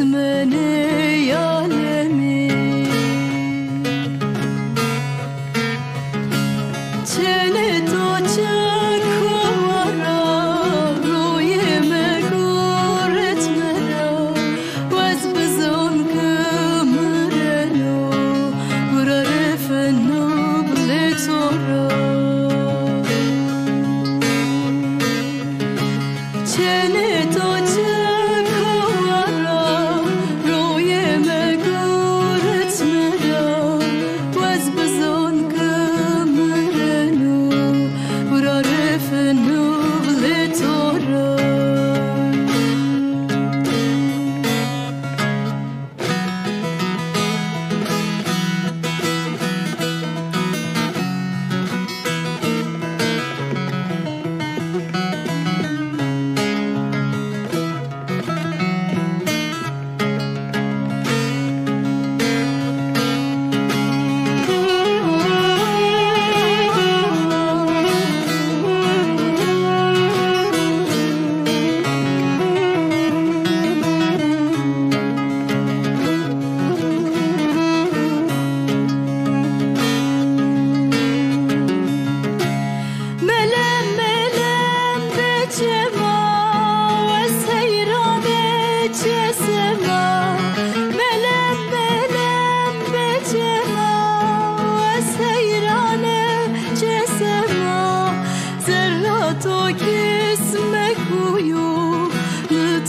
اسمني عالمي چنه تو چکوارا روی مگورت مرا و از بزن کمرنو برای فنو بلیتورا چنه تو تو کسمه کویو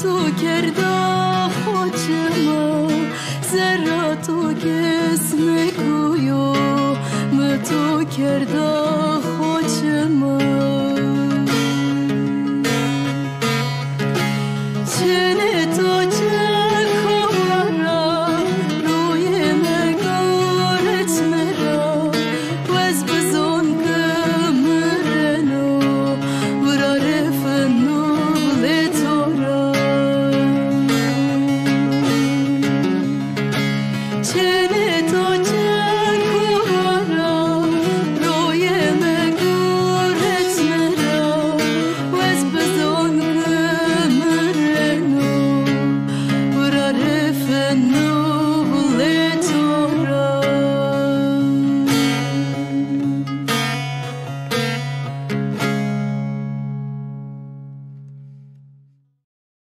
تو کرده خوچما زرا تو کسمه کویو تو کرده خوچما چنه تو چکوارا روی مگارت مرا و از بزن کمرنو چنه تو